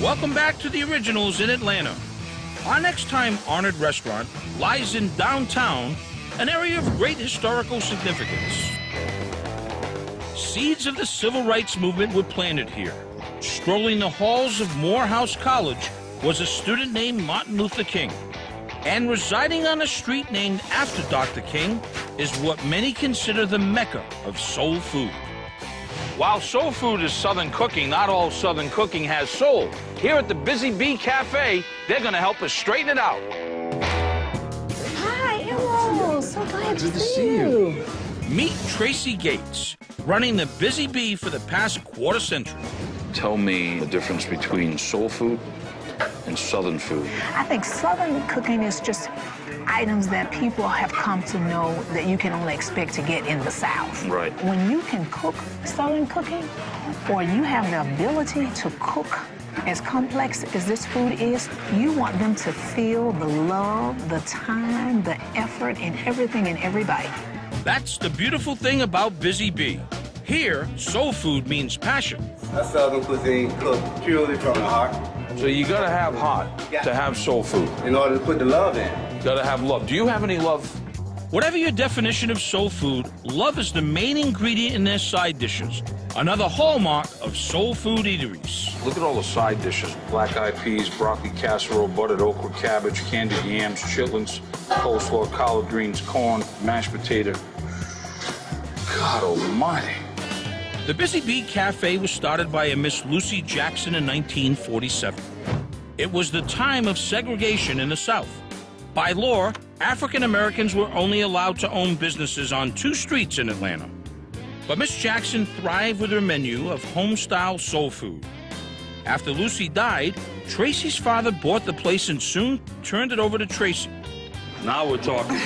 Welcome back to the Originals in Atlanta. Our next time honored restaurant lies in downtown, an area of great historical significance. Seeds of the civil rights movement were planted here. Strolling the halls of Morehouse College was a student named Martin Luther King. And residing on a street named after Dr. King is what many consider the mecca of soul food. While soul food is Southern cooking, not all Southern cooking has soul. Here at the Busy Bee Cafe, they're going to help us straighten it out. Hi, Emerald. So glad to see you. Meet Tracy Gates, running the Busy Bee for the past quarter century. Tell me the difference between soul food and Southern food. I think Southern cooking is just items that people have come to know that you can only expect to get in the South. Right. When you can cook Southern cooking, or you have the ability to cook as complex as this food is, you want them to feel the love, the time, the effort, and everything in every bite. That's the beautiful thing about Busy Bee. Here, soul food means passion. A Southern cuisine cooked purely from the heart. So you gotta have hot to have soul food. In order to put the love in. Gotta have love. Do you have any love? Whatever your definition of soul food, love is the main ingredient in their side dishes. Another hallmark of soul food eateries. Look at all the side dishes. Black-eyed peas, broccoli casserole, buttered okra, cabbage, candied yams, chitlins, coleslaw, collard greens, corn, mashed potato. God almighty. The Busy Bee Cafe was started by a Miss Lucy Jackson in 1947. It was the time of segregation in the South. By law, African Americans were only allowed to own businesses on 2 streets in Atlanta. But Miss Jackson thrived with her menu of home-style soul food. After Lucy died, Tracy's father bought the place and soon turned it over to Tracy. Now we're talking.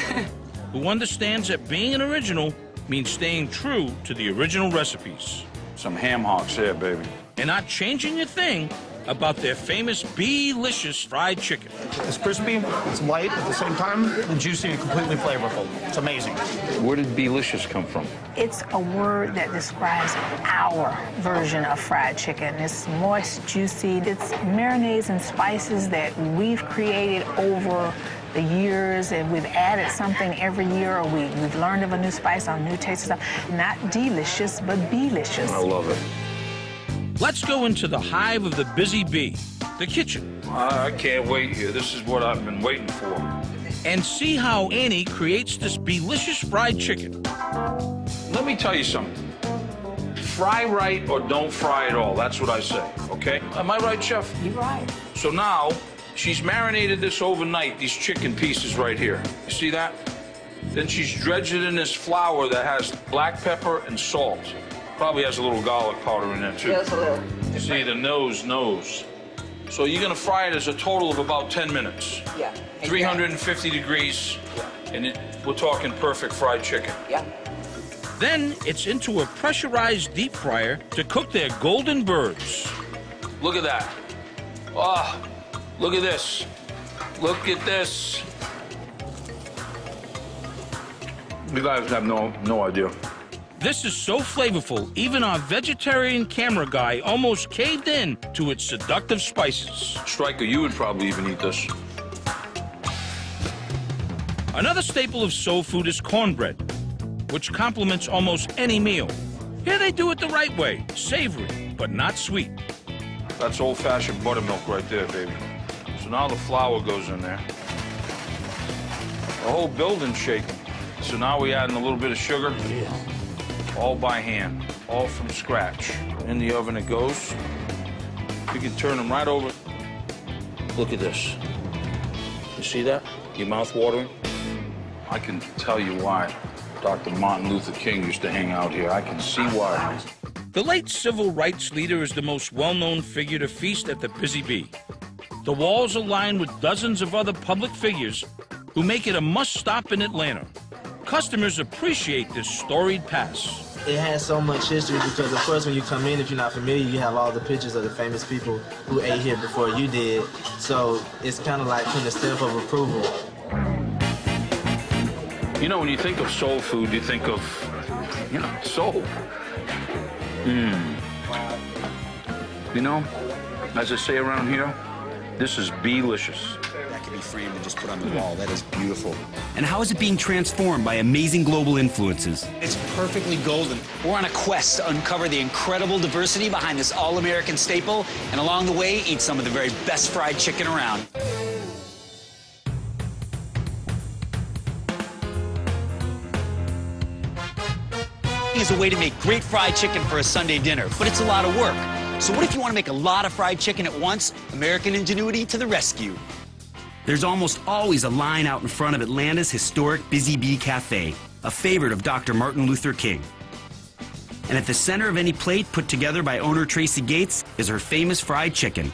Who understands that being an original means staying true to the original recipes. Some ham hocks there, baby. And not changing a thing about their famous Bee-licious fried chicken. It's crispy, it's light at the same time, and juicy and completely flavorful. It's amazing. Where did Bee-licious come from? It's a word that describes our version of fried chicken. It's moist, juicy. It's marinades and spices that we've created over the years, and we've added something every year, or we've learned of a new spice or a new taste of stuff. Not delicious, but Bee-licious. I love it. Let's go into the hive of the Busy Bee, the kitchen. I can't wait here. This is what I've been waiting for. And see how Annie creates this Bee-licious fried chicken. Let me tell you something. Fry right or don't fry at all. That's what I say, okay? Am I right, Chef? You're right. So now, she's marinated this overnight, these chicken pieces right here. You see that? Then she's dredged it in this flour that has black pepper and salt. Probably has a little garlic powder in there, too. Just a little. You see, the nose. So you're going to fry it as a total of about 10 minutes. Yeah. Exactly. 350 degrees, and we're talking perfect fried chicken. Yeah. Then it's into a pressurized deep fryer to cook their golden birds. Look at that. Ah, look at this. Look at this. You guys have no idea. This is so flavorful, even our vegetarian camera guy almost caved in to its seductive spices. Stryker, you would probably even eat this. Another staple of soul food is cornbread, which complements almost any meal. Here they do it the right way, savory, but not sweet. That's old-fashioned buttermilk right there, baby. So now the flour goes in there. The whole building's shaking. So now we add in a little bit of sugar. Yeah. All by hand, all from scratch. In the oven it goes. You can turn them right over. Look at this. You see that? Your mouth watering? I can tell you why Dr. Martin Luther King used to hang out here. I can see why. The late civil rights leader is the most well-known figure to feast at the Busy Bee. The walls are lined with dozens of other public figures who make it a must-stop in Atlanta. Customers appreciate this storied past. It has so much history because, of course, when you come in, if you're not familiar, you have all the pictures of the famous people who ate here before you did. So it's kind of like putting a stamp of approval. You know, when you think of soul food, you think of, soul. You know, As I say around here, this is B-licious. That can be framed and just put on the wall. That is beautiful. And how is it being transformed by amazing global influences? It's perfectly golden. We're on a quest to uncover the incredible diversity behind this all-American staple, and along the way, eat some of the very best fried chicken around. Is a way to make great fried chicken for a Sunday dinner, but it's a lot of work. So what if you want to make a lot of fried chicken at once? American ingenuity to the rescue. There's almost always a line out in front of Atlanta's historic Busy Bee Cafe, a favorite of Dr. Martin Luther King. And at the center of any plate put together by owner Tracy Gates is her famous fried chicken.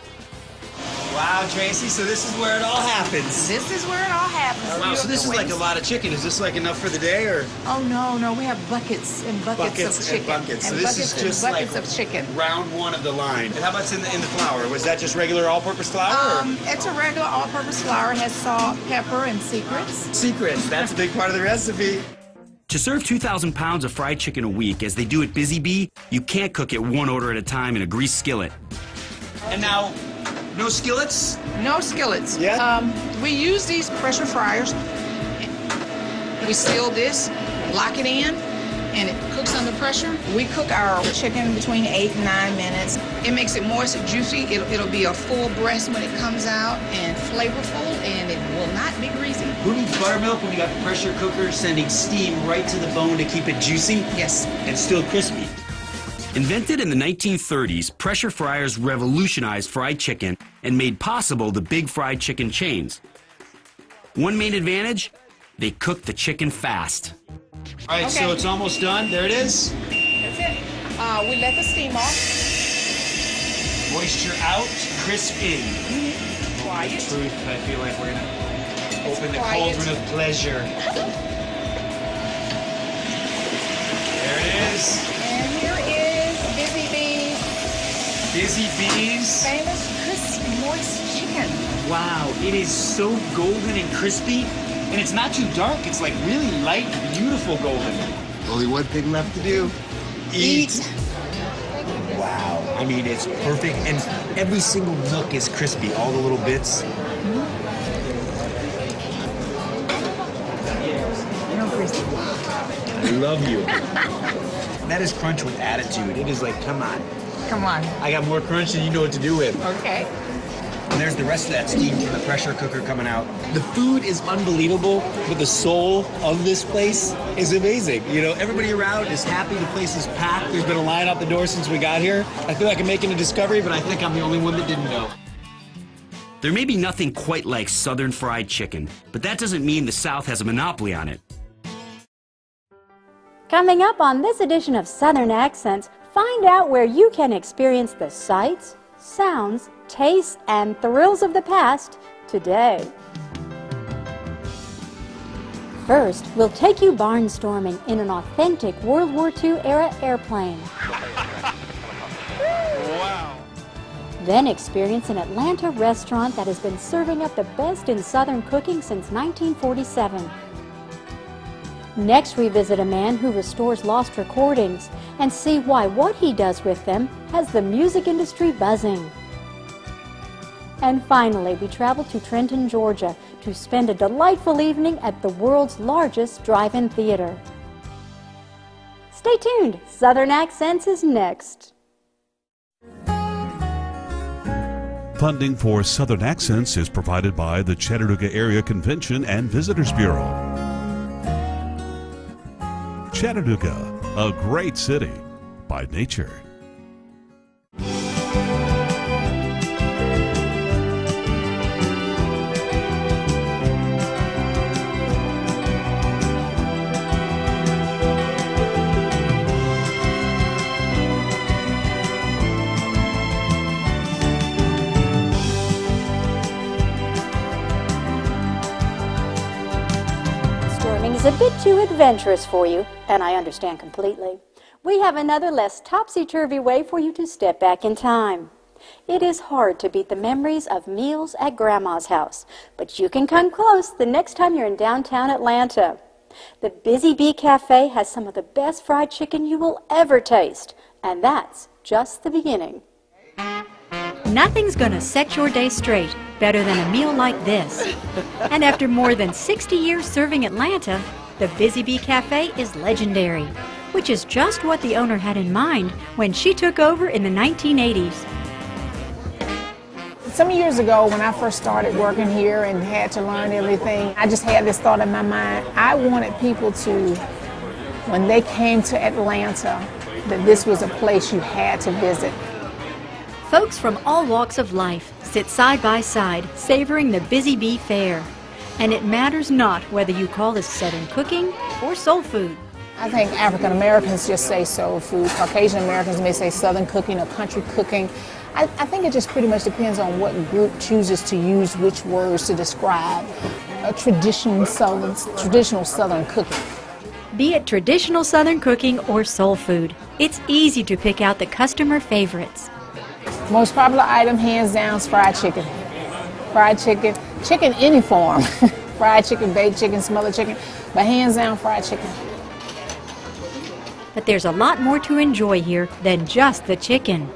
Wow, Tracy, so this is where it all happens. This is where it all happens. Wow, so this is like a lot of chicken. Is this like enough for the day, or? Oh, no, we have buckets and buckets of chicken. Buckets. So and this buckets is just and buckets like of chicken. round one of the line. And how about in the flour? Was that just regular all-purpose flour? It's a regular all-purpose flour. It has salt, pepper, and secrets. Secrets. That's a big part of the recipe. To serve 2,000 pounds of fried chicken a week, as they do at Busy Bee, you can't cook it one order at a time in a greased skillet. And now, no skillets? No skillets. Yeah? We use these pressure fryers. We seal this, lock it in, and it cooks under pressure. We cook our chicken between 8 and 9 minutes. It makes it moist and juicy. It'll be a full breast when it comes out, and flavorful, and it will not be greasy. Who needs buttermilk when you got the pressure cooker sending steam right to the bone to keep it juicy? Yes. And still crispy. Invented in the 1930s, pressure fryers revolutionized fried chicken and made possible the big fried chicken chains. One main advantage, they cook the chicken fast. All right, so it's almost done. There it is. That's it. We let the steam off. Moisture out, crisp in. Quiet. Truth, I feel like we're gonna open the quiet. cauldron of pleasure. There it is. And here is Busy Bee's Busy Bees. famous crisp, moist chicken. Wow, it is so golden and crispy, and it's not too dark. It's like really light, beautiful golden. Only one thing left to do. Eat. Wow, I mean, it's perfect, and every single nook is crispy, all the little bits. No crispy. I love you. That is crunch with attitude. It is like, come on. Come on. I got more crunch than you know what to do with. Okay. And there's the rest of that steam from the pressure cooker coming out. The food is unbelievable, but the soul of this place is amazing. You know, everybody around is happy. The place is packed. There's been a line out the door since we got here. I feel like I'm making a discovery, but I think I'm the only one that didn't know. There may be nothing quite like Southern fried chicken, but that doesn't mean the South has a monopoly on it. Coming up on this edition of Southern Accents, find out where you can experience the sights, sounds, tastes, and thrills of the past today. First, we'll take you barnstorming in an authentic World War II era airplane. Wow. Then experience an Atlanta restaurant that has been serving up the best in Southern cooking since 1947. Next, we visit a man who restores lost recordings and see why what he does with them has the music industry buzzing. And finally, we travel to Trenton, Georgia to spend a delightful evening at the world's largest drive-in theater. Stay tuned. Southern Accents is next. Funding for Southern Accents is provided by the Chattanooga Area Convention and Visitors Bureau. Chattanooga, a great city by nature. Storming is a bit too adventurous for you, and I understand completely. We have another less topsy-turvy way for you to step back in time. It is hard to beat the memories of meals at Grandma's house, but you can come close the next time you're in downtown Atlanta. The Busy Bee Cafe has some of the best fried chicken you will ever taste, and that's just the beginning. Nothing's gonna set your day straight better than a meal like this. And after more than 60 years serving Atlanta, the Busy Bee Cafe is legendary, which is just what the owner had in mind when she took over in the 1980s. Some years ago, when I first started working here and had to learn everything, I just had this thought in my mind. I wanted people to, when they came to Atlanta, that this was a place you had to visit. Folks from all walks of life sit side by side, savoring the Busy Bee fare. And it matters not whether you call this Southern cooking or soul food. I think African Americans just say soul food. Caucasian Americans may say Southern cooking or country cooking. I think it just pretty much depends on what group chooses to use which words to describe a traditional Southern cooking. Be it traditional Southern cooking or soul food, it's easy to pick out the customer favorites. Most popular item, hands down, is fried chicken. Fried chicken, chicken any form. Fried chicken, baked chicken, smothered chicken, but hands down, fried chicken. But there's a lot more to enjoy here than just the chicken.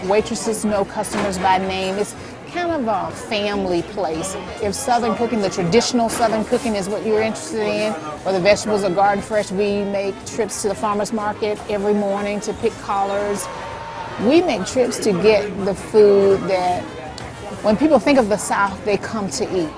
Waitresses know customers by name. It's kind of a family place. If Southern cooking, the traditional Southern cooking is what you're interested in, or the vegetables are garden fresh, we make trips to the farmer's market every morning to pick collards. We make trips to get the food that when people think of the South, they come to eat.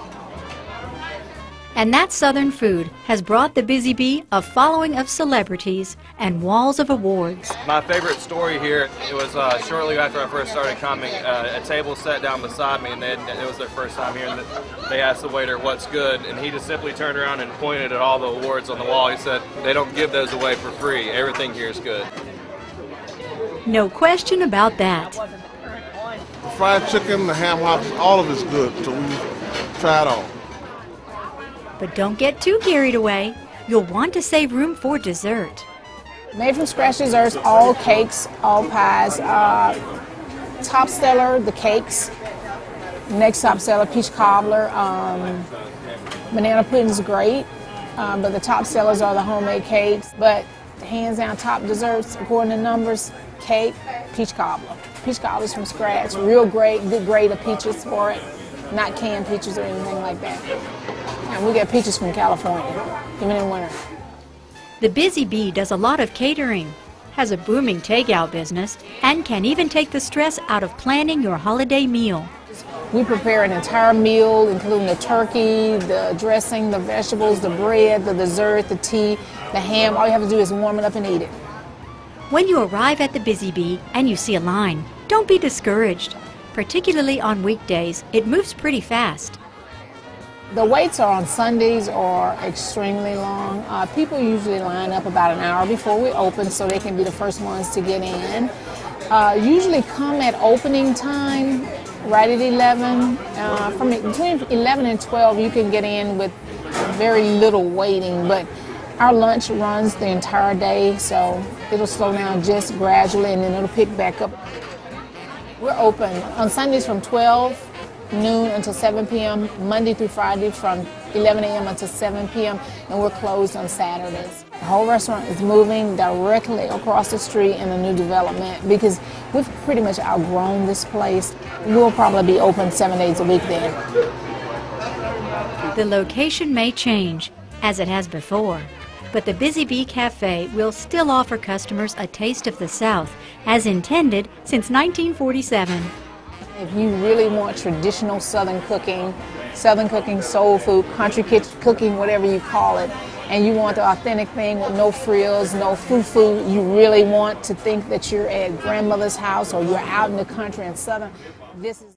And that Southern food has brought the Busy Bee a following of celebrities and walls of awards. My favorite story here, it was shortly after I first started coming, a table sat down beside me, and it was their first time here, and they asked the waiter, "What's good?" And he just simply turned around and pointed at all the awards on the wall. He said, "They don't give those away for free. Everything here is good." No question about that. The fried chicken, the ham hocks, all of it's good, so we try it all. But don't get too carried away. You'll want to save room for dessert. Made from scratch desserts, all cakes, all pies. Top seller, the cakes. Next top seller, peach cobbler. Banana pudding is great, but the top sellers are the homemade cakes. But hands down top desserts, according to numbers, cake, peach cobbler. Peach cobbler is from scratch, real great, good grade of peaches for it, not canned peaches or anything like that. And we get peaches from California, even in winter. The Busy Bee does a lot of catering, has a booming takeout business, and can even take the stress out of planning your holiday meal. We prepare an entire meal, including the turkey, the dressing, the vegetables, the bread, the dessert, the tea, the ham. All you have to do is warm it up and eat it. When you arrive at the Busy Bee and you see a line, don't be discouraged. Particularly on weekdays, it moves pretty fast. The waits are on Sundays are extremely long. People usually line up about an hour before we open so they can be the first ones to get in. Usually come at opening time, right at 11. From between 11 and 12, you can get in with very little waiting, but our lunch runs the entire day, so it'll slow down just gradually and then it'll pick back up. We're open on Sundays from 12 noon until 7 p.m., Monday through Friday from 11 a.m. until 7 p.m., and we're closed on Saturdays. The whole restaurant is moving directly across the street in a new development because we've pretty much outgrown this place. We'll probably be open 7 days a week then. The location may change, as it has before, but the Busy Bee Cafe will still offer customers a taste of the South, as intended since 1947. If you really want traditional Southern cooking, soul food, country cooking, whatever you call it, and you want the authentic thing with no frills, no foo-foo, you really want to think that you're at grandmother's house or you're out in the country in Southern, this is